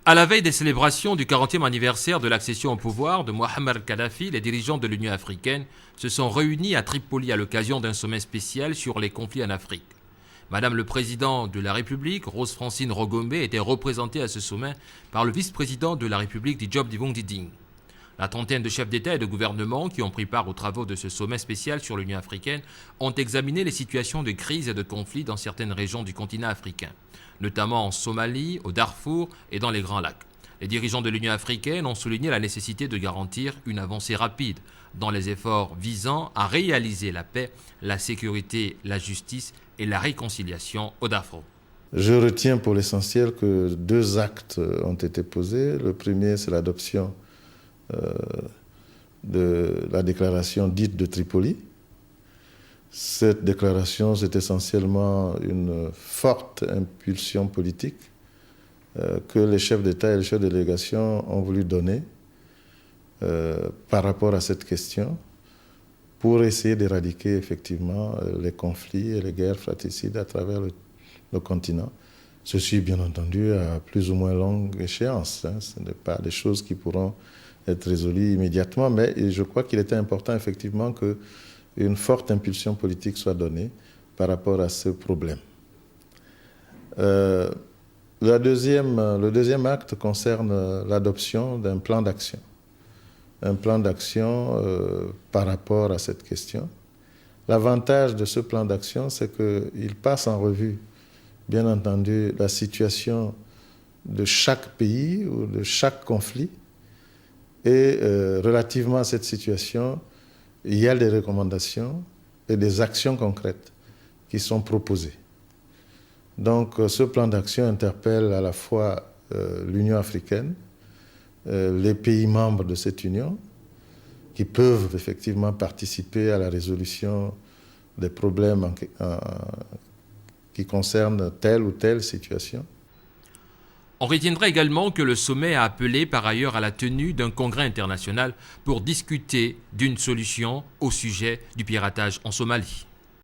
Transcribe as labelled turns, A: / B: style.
A: À la veille des célébrations du 40e anniversaire de l'accession au pouvoir de Mohamed Kadhafi, les dirigeants de l'Union africaine se sont réunis à Tripoli à l'occasion d'un sommet spécial sur les conflits en Afrique. Madame le Président de la République, Rose Francine Rogombe, était représentée à ce sommet par le vice-président de la République, Diop Divong Diding. La trentaine de chefs d'État et de gouvernement qui ont pris part aux travaux de ce sommet spécial sur l'Union africaine ont examiné les situations de crise et de conflit dans certaines régions du continent africain, notamment en Somalie, au Darfour et dans les Grands Lacs. Les dirigeants de l'Union africaine ont souligné la nécessité de garantir une avancée rapide dans les efforts visant à réaliser la paix, la sécurité, la justice et la réconciliation au Darfour.
B: Je retiens pour l'essentiel que 2 actes ont été posés. Le premier, c'est l'adoption de la déclaration dite de Tripoli. Cette déclaration, c'est essentiellement une forte impulsion politique que les chefs d'État et les chefs de délégation ont voulu donner par rapport à cette question pour essayer d'éradiquer effectivement les conflits et les guerres fratricides à travers le continent. Ceci, bien entendu, à plus ou moins longue échéance. Ce n'est pas des choses qui pourront être résolues immédiatement, mais je crois qu'il était important effectivement qu'une forte impulsion politique soit donnée par rapport à ce problème. Le deuxième acte concerne l'adoption d'un plan d'action. Un plan d'action par rapport à cette question. L'avantage de ce plan d'action, c'est qu'il passe en revue, bien entendu, la situation de chaque pays ou de chaque conflit. Et relativement à cette situation, il y a des recommandations et des actions concrètes qui sont proposées. Donc ce plan d'action interpelle à la fois l'Union africaine, les pays membres de cette union, qui peuvent effectivement participer à la résolution des problèmes qui concernent telle ou telle situation.
A: On retiendra également que le sommet a appelé par ailleurs à la tenue d'un congrès international pour discuter d'une solution au sujet du piratage en Somalie.